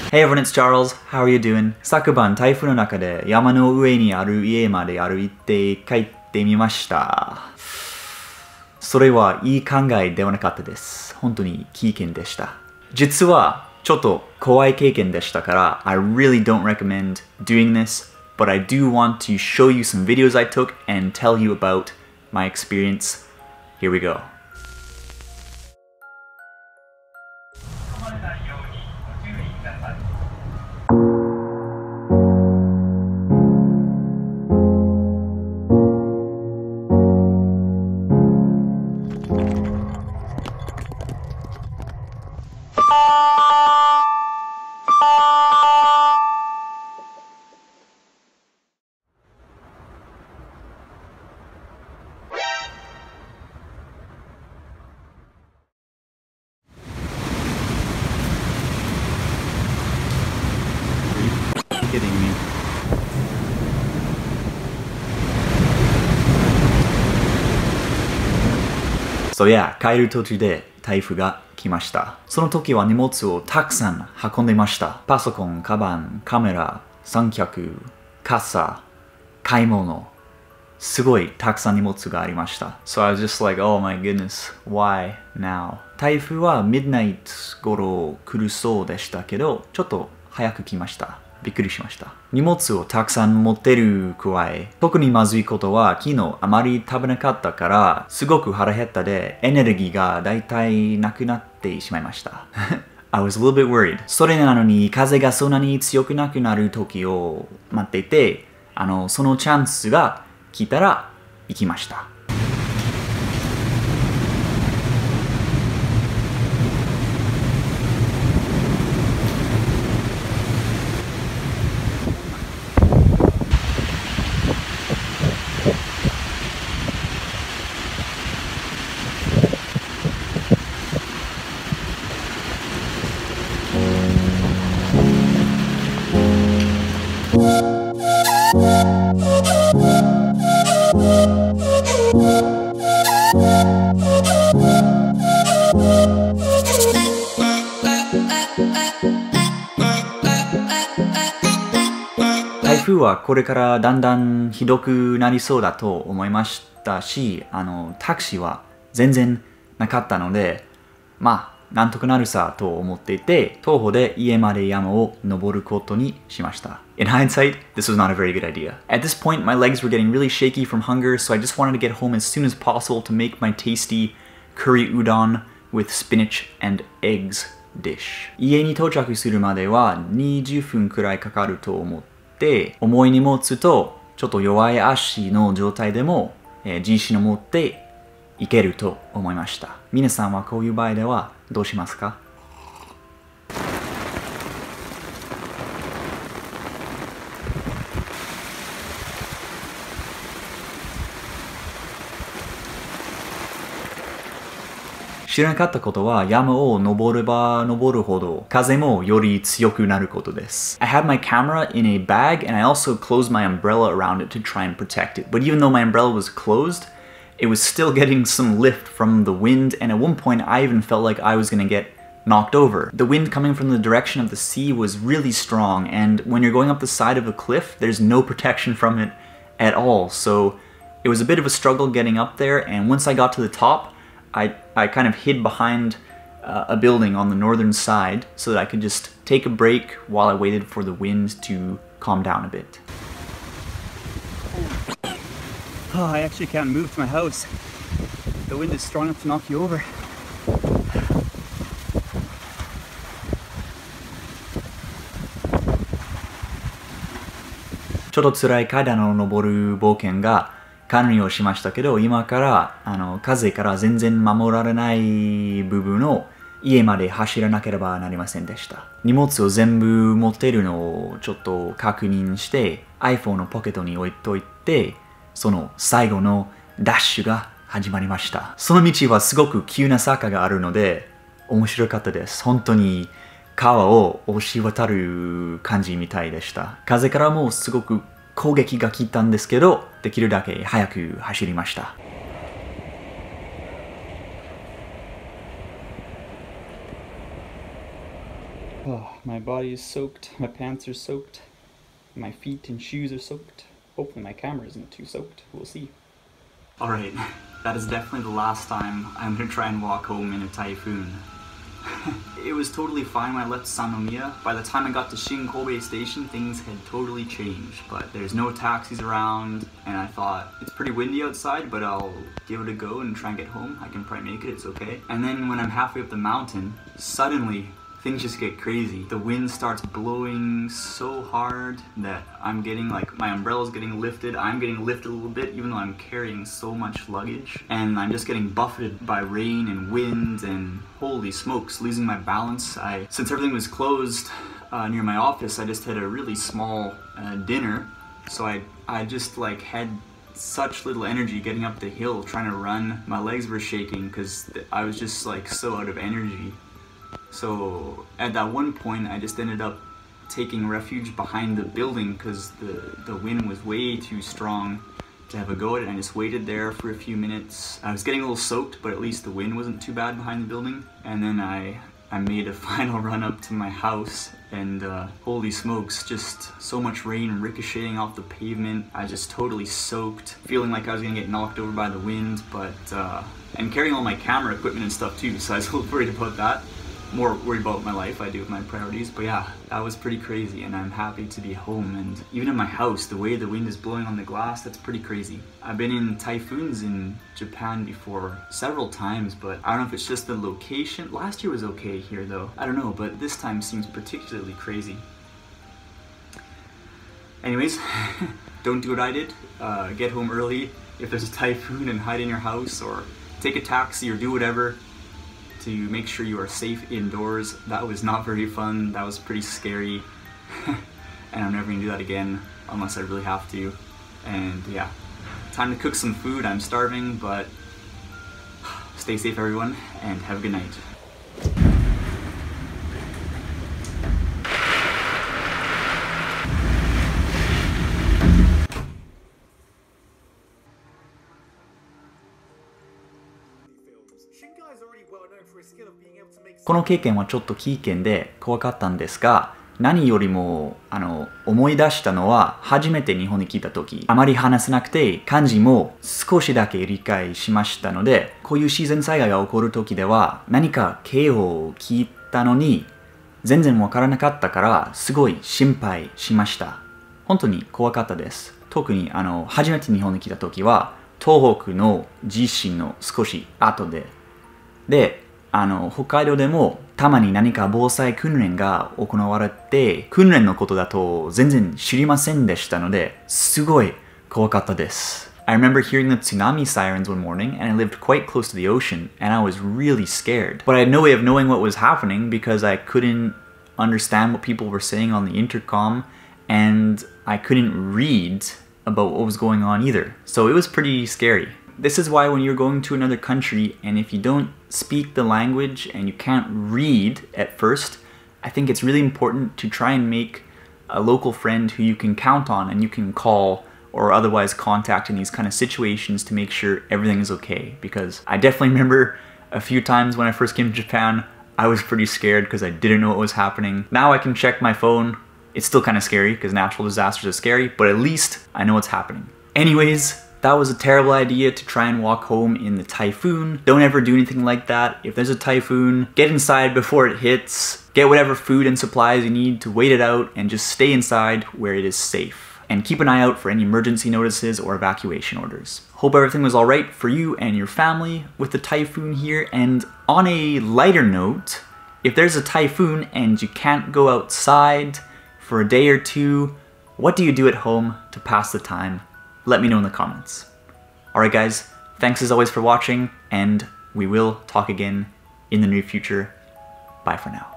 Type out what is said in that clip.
Hey everyone, it's Charles. How are you doing? 昨晩台風の中で山の上にある家まで歩いて帰ってみました。それはいい考えではなかったです。本当に危険でした。実はちょっと怖い経験でしたから、I really don't recommend doing this, but I do want to show you some videos I took and tell you about my experience. Here we go. Kidding me. So yeah, 帰る途中で台風が来ました。その時は荷物をたくさん運んでいました。パソコン、カバン、カメラ、三脚、傘、買い物。すごいたくさん荷物がありました。So I was just like, oh my goodness, why now? 台風は midnight 頃来るそうでしたけど、ちょっと早く来ました。びっくりしました。荷物をたくさん持ってる加え、特にまずいことは昨日あまり食べなかったから、すごく腹減ったでエネルギーがだいたいなくなってしまいました。I was a little bit worried. それなのに風がそんなに強くなくなる時を待っていて、そのチャンスが来たら行きました。台風はこれからだんだんひどくなりそうだと思いましたし、タクシーは全然なかったので、なんとかなるさと思っていて、徒歩で家まで山を登ることにしました。In hindsight, this was not a very good idea. At this point, my legs were getting really shaky from hunger, so I just wanted to get home as soon as possible to make my tasty curry udon with spinach and eggs dish. 家に到着するまでは20分くらいかかると思って、重い荷物とちょっと弱い足の状態でも、自信を持っていけると思いました。皆さんはこういう場合ではどうしますか？知らなかったことは山を登れば登るほど風もより強くなることです。I had my camera in a bag and I also closed my umbrella around it to try and protect it. But even though my umbrella was closed, it was still getting some lift from the wind, and at one point I even felt like I was gonna get knocked over. The wind coming from the direction of the sea was really strong, and when you're going up the side of a cliff, there's no protection from it at all. So it was a bit of a struggle getting up there, and once I got to the top, I kind of hid behind a building on the northern side so that I could just take a break while I waited for the wind to calm down a bit. Oh, I actually can't move to my house. The wind is strong enough to knock you over. ちょっと辛い階段を登る冒険が完了しましたけど、今から風から全然守られない部分を家まで走らなければなりませんでした。荷物を全部持っているのをちょっと確認して iPhone のポケットに置いといて、その最後のダッシュが始まりました。その道はすごく急な坂があるので面白かったです。本当に川を押し渡る感じみたいでした。風からもすごく攻撃が来たんですけど、できるだけ早く走りました。Oh, my body is soaked, my pants are soaked, my feet and shoes are soaked. Hopefully my camera isn't too soaked, we'll see. Alright, that is definitely the last time I'm gonna try and walk home in a typhoon. It was totally fine when I left Sannomiya. By the time I got to Shin-Kobe station, things had totally changed. But there's no taxis around, and I thought, it's pretty windy outside, but I'll give it a go and try and get home. I can probably make it, it's okay. And then when I'm halfway up the mountain, suddenly, things just get crazy. The wind starts blowing so hard that I'm getting, like, my umbrella's getting lifted. I'm getting lifted a little bit, even though I'm carrying so much luggage. And I'm just getting buffeted by rain and wind, and holy smokes, losing my balance. Since everything was closed near my office, I just had a really small dinner. So I just, like, had such little energy getting up the hill, trying to run. My legs were shaking because I was just, like, so out of energy. So at that one point, I just ended up taking refuge behind the building because the wind was way too strong to have a go at it. I just waited there for a few minutes. I was getting a little soaked, but at least the wind wasn't too bad behind the building. And then I made a final run up to my house, and holy smokes, just so much rain ricocheting off the pavement. I was just totally soaked, feeling like I was gonna get knocked over by the wind, but and carrying all my camera equipment and stuff too, so I was a little worried about that. More worried about my life, I do with my priorities, but yeah, that was pretty crazy, and I'm happy to be home. And even in my house, the way the wind is blowing on the glass, that's pretty crazy. I've been in typhoons in Japan before several times, but I don't know if it's just the location. Last year was okay here though, I don't know, but this time seems particularly crazy. Anyways, don't do what I did. Get home early if there's a typhoon and hide in your house, or take a taxi, or do whatever to make sure you are safe indoors. That was not very fun. That was pretty scary. And I'm never gonna do that again unless I really have to. And yeah, time to cook some food. I'm starving, but stay safe everyone, and have a good night.この経験はちょっとキー験で怖かったんですが、何よりも思い出したのは、初めて日本に来た時、あまり話せなくて漢字も少しだけ理解しましたので、こういう自然災害が起こる時では何か警報を聞いたのに全然わからなかったから、すごい心配しました。本当に怖かったです。特に初めて日本に来た時は、東北の地震の少し後で、北海道でもたまに何か防災訓練が行われて、訓練のことだと全然知りませんでしたので、すごい怖かったです。I remember hearing the tsunami sirens one morning, and I lived quite close to the ocean, and I was really scared. But I had no way of knowing what was happening because I couldn't understand what people were saying on the intercom, and I couldn't read about what was going on either. So it was pretty scary. This is why when you're going to another country, and if you don't speak the language and you can't read at first, I think it's really important to try and make a local friend who you can count on and you can call or otherwise contact in these kind of situations to make sure everything is okay. Because I definitely remember a few times when I first came to Japan, I was pretty scared because I didn't know what was happening. Now I can check my phone. It's still kind of scary because natural disasters are scary, but at least I know what's happening. Anyways, that was a terrible idea to try and walk home in the typhoon. Don't ever do anything like that. If there's a typhoon, get inside before it hits. Get whatever food and supplies you need to wait it out, and just stay inside where it is safe. And keep an eye out for any emergency notices or evacuation orders. Hope everything was alright for you and your family with the typhoon here. And on a lighter note, if there's a typhoon and you can't go outside for a day or two, what do you do at home to pass the time? Let me know in the comments. Alright guys, thanks as always for watching, and we will talk again in the near future. Bye for now.